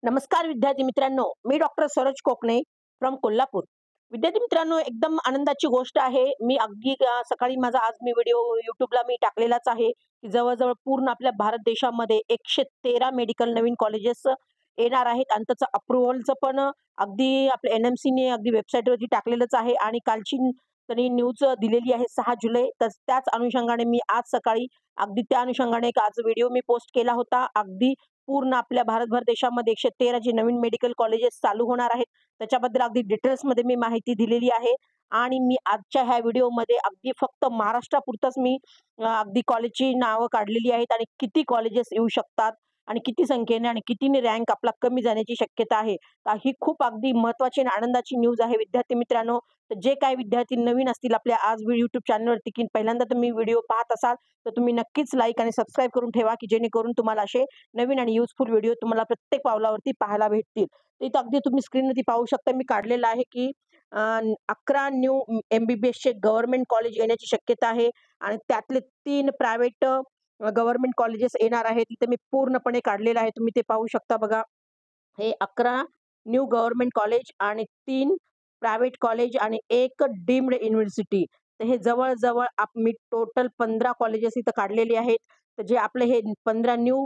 नमस्कार विद्यार्थी मित्रांनो, मी डॉक्टर सरोज कोकणे फ्रॉम कोल्हापूर. विद्यार्थी मित्रांनो, एकदम आनंदाची गोष्ट आहे. मी अगदी सकाळी माझा आज मी व्हिडिओ YouTubeला मी टाकलेलाच आहे, की जवळ-जवळ पूर्ण आपल्या भारत देशामध्ये 113 मेडिकल नवीन कॉलेजेस येणार आहेत आणि त्याचं अप्रूव्हलचं पण अगदी आपल्या NMCने अगदी वेबसाईटवरती टाकलेलंच आहे आणि कालची त्यांनी न्यूज दिलेली आहे 6 जुलै. तर त्याच अनुषंगाने मी आज सकाळी अगदी त्या अनुषंगाने एक आज व्हिडिओ मी पोस्ट केला होता. अगदी पूर्ण आपल्या भारतभर देशामध्ये 113 जे नवीन मेडिकल कॉलेजेस चालू होणार आहेत, त्याच्याबद्दल अगदी डिटेल्समध्ये मी माहिती दिलेली आहे. आणि मी आजच्या ह्या व्हिडिओमध्ये अगदी फक्त महाराष्ट्रापुरतंच मी अगदी कॉलेजची नावं काढलेली आहेत आणि किती कॉलेजेस येऊ शकतात आणि किती संख्येने आणि कितीने रँक आपला कमी जाण्याची शक्यता आहे. तर ही खूप अगदी महत्त्वाची आणि आनंदाची न्यूज आहे विद्यार्थी मित्रांनो. तर जे काही विद्यार्थी नवीन असतील आपल्या आज YouTube चॅनलवरती, की पहिल्यांदा तुम्ही व्हिडिओ पाहत असाल, तर तुम्ही नक्कीच लाईक आणि सबस्क्राईब करून ठेवा, की जेणेकरून तुम्हाला असे नवीन आणि युजफुल व्हिडिओ तुम्हाला प्रत्येक पावलावरती पाहायला भेटतील. तर इथं अगदी तुम्ही स्क्रीनवरती पाहू शकता मी काढलेलं आहे, की 11 न्यू MBBSचे गव्हर्नमेंट कॉलेज येण्याची शक्यता आहे आणि त्यातले 3 प्रायव्हेट गव्हर्नमेंट कॉलेजेस येणार आहेत. इथे मी पूर्णपणे काढलेलं आहे. तुम्ही ते पाहू शकता बघा. हे 11 न्यू गव्हर्नमेंट कॉलेज आणि 3 प्रायव्हेट कॉलेज आणि 1 डीम्ड युनिव्हर्सिटी. तर हे जवळ-जवळ मी टोटल 15 कॉलेजेस इथं काढलेली आहेत. तर जे आपले हे 15 न्यू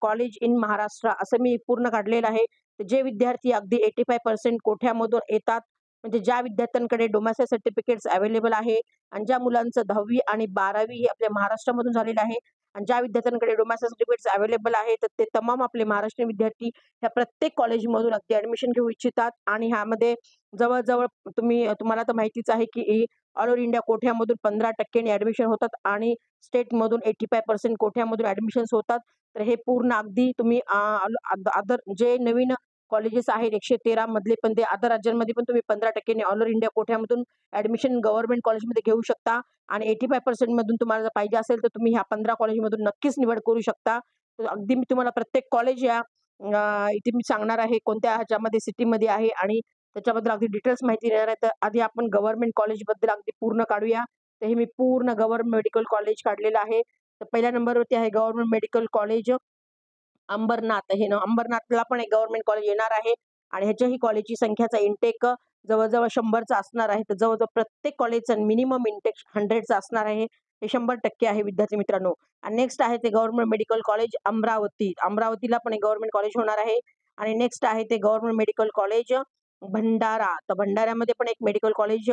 कॉलेज इन महाराष्ट्र असं मी पूर्ण काढलेलं आहे. तर जे विद्यार्थी अगदी 85% कोठ्यामधून येतात, म्हणजे ज्या विद्यार्थ्यांकडे डोमेस्टिक सर्टिफिकेट्स अवेलेबल आहे आणि ज्या मुलांचं 10वी आणि 12वी हे आपल्या महाराष्ट्रामधून झालेलं आहे आणि ज्या विद्यार्थ्यांकडे डोमेस्टिक सर्टिफिकेट्स अवेलेबल आहे, तर ते तमाम आपले महाराष्ट्रीयन विद्यार्थी ह्या प्रत्येक कॉलेजमधून अगदी ॲडमिशन घेऊ इच्छितात आणि ह्यामध्ये जवळ-जवळ तुम्हाला तर माहितीच आहे, की ऑल ओव्हर इंडिया कोठ्यामधून 15% ॲडमिशन होतात आणि स्टेटमधून 85% कोठ्यामधून ॲडमिशन्स होतात. तर हे पूर्ण अगदी तुम्ही अदर जे नवीन कॉलेजेस आहेत 113 मधले, पण ते अदर राज्यांमध्ये पण तुम्ही 15% ऑल ओव्हर इंडिया कोठ्यामधून ॲडमिशन गव्हर्नमेंट कॉलेजमध्ये घेऊ शकता आणि 85% मधून तुम्हाला जर पाहिजे असेल, तर तुम्ही ह्या 15 कॉलेजमधून नक्कीच निवड करू शकता. तर अगदी मी तुम्हाला प्रत्येक कॉलेज या इथे मी सांगणार आहे कोणत्या ह्याच्यामध्ये सिटीमध्ये आहे आणि त्याच्याबद्दल अगदी डिटेल्स माहिती देणार आहे. तर आधी आपण गव्हर्नमेंट कॉलेजबद्दल अगदी पूर्ण काढूया. तर हे मी पूर्ण गव्हर्नमेंट मेडिकल कॉलेज काढलेलं आहे. तर पहिल्या नंबरवरती आहे गव्हर्नमेंट मेडिकल कॉलेज अंबरनाथ. हे ना अंबरनाथला पण एक गव्हर्नमेंट कॉलेज येणार आहे आणि ह्याच्याही कॉलेजची संख्याचा इंटेक जवळ-जवळ 100चा असणार आहे. तर जवळ-जवळ प्रत्येक कॉलेजचा मिनिमम इंटेक 100चा असणार आहे. हे 100% आहे विद्यार्थी मित्रांनो. आणि नेक्स्ट आहे ते गव्हर्नमेंट मेडिकल कॉलेज अमरावती. अमरावतीला पण एक गव्हर्नमेंट कॉलेज होणार आहे. आणि नेक्स्ट आहे ते गव्हर्नमेंट मेडिकल कॉलेज भंडारा. तर भंडाऱ्यामध्ये पण एक मेडिकल कॉलेज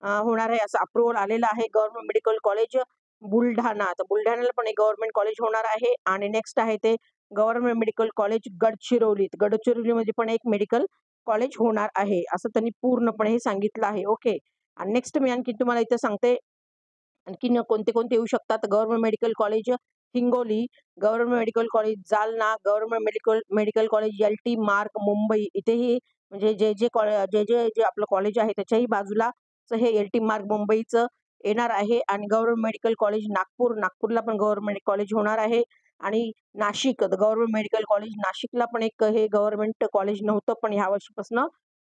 होणार आहे असं अप्रूव्हल आलेलं आहे. Government medical college Buldhana. तर बुलढाण्याला पण एक गव्हर्नमेंट कॉलेज होणार आहे. आणि नेक्स्ट आहे ते गव्हर्नमेंट मेडिकल कॉलेज गडचिरोली. गडचिरोलीमध्ये पण एक मेडिकल कॉलेज होणार आहे, असं त्यांनी पूर्णपणे हे सांगितलं आहे. ओके. आणि नेक्स्ट मी आणखी तुम्हाला इथे सांगते, आणखीन कोणते-कोणते येऊ शकतात. Government medical college Hingoli, government medical college Jalna, government medical medical college LT मार्ग मुंबई. इथेही म्हणजे जे आपलं कॉलेज आहे त्याच्याही बाजूलाच हे LT मार्ग मुंबईचं येणार आहे. आणि गव्हर्नमेंट मेडिकल कॉलेज नागपूर, नागपूरला पण गव्हर्नमेंट कॉलेज होणार आहे. आणि नाशिक गव्हर्नमेंट मेडिकल कॉलेज नाशिकला पण एक हे गव्हर्नमेंट कॉलेज नव्हतं, पण ह्या वर्षीपासून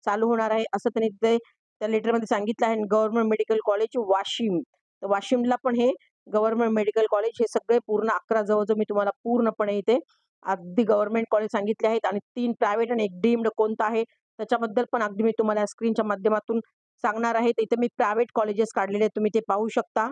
चालू होणार आहे असं त्यांनी ते त्या लेटरमध्ये सांगितलं आहे. Government medical college Washim. तर वाशिमला पण हे गव्हर्नमेंट मेडिकल कॉलेज हे सगळे पूर्ण 11 जवळ मी तुम्हाला पूर्णपणे इथे अगदी गव्हर्नमेंट कॉलेज सांगितले आहेत आणि 3 प्रायव्हेट आणि 1 डीम्ड कोणतं आहे त्याच्याबद्दल पण अगदी मी तुम्हाला स्क्रीनच्या माध्यमातून सांगणार आहे. इथे मी प्रायव्हेट कॉलेजेस काढलेले आहेत, तुम्ही ते पाहू शकता.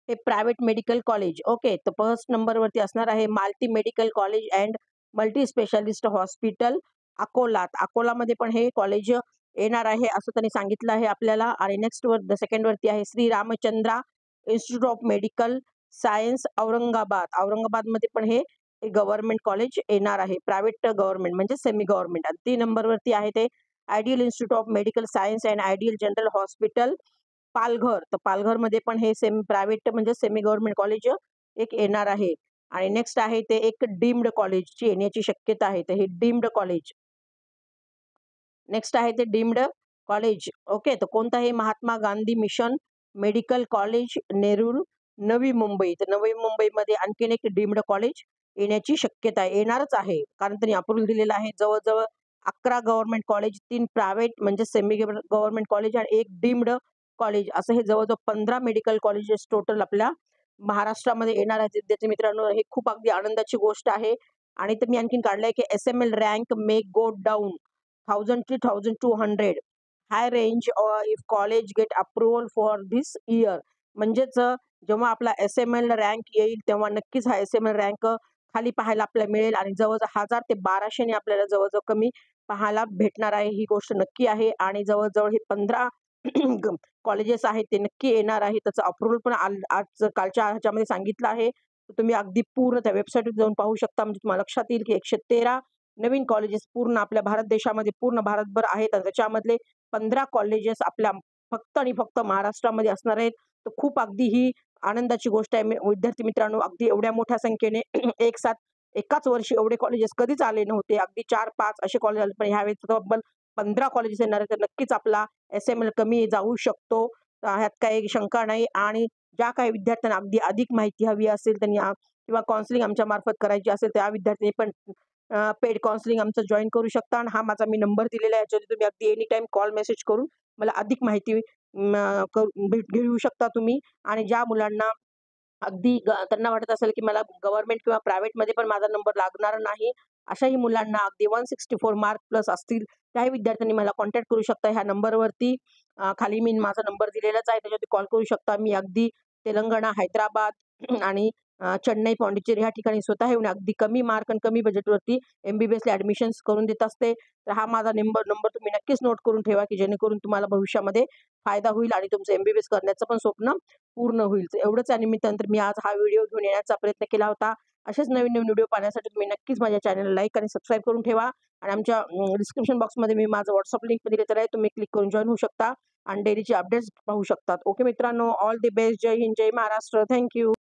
हे प्रायव्हेट मेडिकल कॉलेज. ओके. तर फर्स्ट नंबरवरती असणार आहे Malti medical college and multi specialist hospital Akola. अकोलामध्ये पण हे कॉलेज येणार आहे असं त्यांनी सांगितलं आहे आपल्याला. आणि नेक्स्ट सेकंड वरती आहे Shri Ramchandra institute of medical science Aurangabad. औरंगाबादमध्ये पण हे गव्हर्नमेंट कॉलेज येणार आहे. प्रायव्हेट गव्हर्नमेंट म्हणजे सेमी गव्हर्नमेंट. आणि 3 नंबरवरती आहे ते ideal institute of medical science and ideal general hospital Palghar. तर पालघरमध्ये पण हे सेमी प्रायव्हेट म्हणजे सेमी गव्हर्नमेंट कॉलेज एक येणार आहे. आणि नेक्स्ट आहे ते एक डीम्ड कॉलेजची येण्याची शक्यता आहे. तर हे डीम्ड कॉलेज. नेक्स्ट आहे ते डीम्ड कॉलेज. ओके. तर कोणतं आहे Mahatma Gandhi mission medical college Nerul Navi Mumbai. तर नवी मुंबईमध्ये आणखीन एक डीम्ड कॉलेज येण्याची शक्यता आहे. येणारच आहे कारण त्यांनी अप्रूव्हल दिलेलं आहे. जवळ-जवळ 11 गव्हर्नमेंट कॉलेज, 3 प्रायव्हेट म्हणजे सेमी गव्हर्नमेंट कॉलेज आणि 1 डीम्ड कॉलेज असं हे जवळ-जवळ 15 मेडिकल कॉलेजेस टोटल आपल्या महाराष्ट्रामध्ये येणार आहेत. विद्यार्थी मित्रांनो, हे खूप अगदी आनंदाची गोष्ट आहे. आणि तर मी आणखीन काढलंय की SML rank may go down 1000 to 1200 high range if college get approval for this year. म्हणजेच जेव्हा आपला SML रँक येईल तेव्हा नक्कीच हा SML रँक खाली पाहायला आपल्याला मिळेल आणि जवळ-जवळ 1000 ते 1200 ने आपल्याला जवळ-जवळ कमी पाहायला भेटणार आहे. ही गोष्ट नक्की आहे आणि जवळ-जवळ हे 15 कॉलेजेस आहेत ते नक्की येणार आहे. त्याचं अप्रूव्हल पण आज कालच्या ह्याच्यामध्ये सांगितलं आहे. तर तुम्ही अगदी पूर्ण त्या वेबसाईटवर जाऊन पाहू शकता. म्हणजे तुम्हाला लक्षात येईल की 113 नवीन कॉलेजेस पूर्ण आपल्या भारत देशामध्ये पूर्ण भारतभर आहेत आणि त्याच्यामधले 15 कॉलेजेस आपल्या फक्त आणि फक्त महाराष्ट्रामध्ये असणार आहेत. तर खूप अगदी ही आनंदाची गोष्ट आहे. विद्यार्थी मित्रांनो, अगदी एवढ्या मोठ्या संख्येने एक साथ एकाच वर्षी एवढे कॉलेजेस कधीच आले नव्हते. अगदी 4-5 असे कॉलेज आले, पण ह्यावेळेस तब्बल 15 कॉलेजेस येणार आहेत. तर नक्कीच आपला SML कमी जाऊ शकतो. ह्यात काही शंका नाही. आणि ज्या काही विद्यार्थ्यांना अगदी अधिक माहिती हवी असेल त्यांनी किंवा काउन्सिलिंग आमच्या मार्फत करायची असेल त्या विद्यार्थ्यांनी पण पेड काउन्सिलिंग आमचं जॉइन करू शकता. आणि हा माझा मी नंबर दिलेला आहे, याच्यावरती तुम्ही अगदी एनी टाईम कॉल मेसेज करून मला अधिक माहिती घेऊ शकता तुम्ही. आणि ज्या मुलांना अगदी त्यांना वाटत असेल की मला गव्हर्नमेंट किंवा प्रायव्हेटमध्ये पण माझा नंबर लागणार नाही, अशाही मुलांना अगदी 164 मार्क प्लस असतील त्याही विद्यार्थ्यांनी मला कॉन्टॅक्ट करू शकता ह्या नंबरवरती. खाली मी माझा नंबर दिलेलाच आहे, त्याच्यावरती कॉल करू शकता. मी अगदी तेलंगणा, हैदराबाद आणि चेन्नई, पॉंडिचेरी ह्या ठिकाणी स्वतः येऊन अगदी कमी मार्क आणि कमी बजेटवरती MBBSला ॲडमिशन्स करून देत असते. तर हा माझा नंबर तुम्ही नक्कीच नोट करून ठेवा, की जेणेकरून तुम्हाला भविष्यामध्ये फायदा होईल आणि तुमचं MBBS करण्याचं पण स्वप्न पूर्ण होईल. तर एवढंच या निमित्तानं मी आज हा व्हिडिओ घेऊन येण्याचा प्रयत्न केला होता. असेच नवीन-नवीन व्हिडिओ पाहण्यासाठी तुम्ही नक्कीच माझ्या चॅनलला लाईक आणि सबस्क्राईब करून ठेवा. आणि आमच्या डिस्क्रिप्शन बॉक्समध्ये मी माझं WhatsApp लिंक दिलेलं आहे. तुम्ही क्लिक करून जॉइन होऊ शकता आणि डेलीचे अपडेट्स पाहू शकतात. ओके मित्रांनो, ऑल द बेस्ट. जय हिंद, जय महाराष्ट्र. Thank you.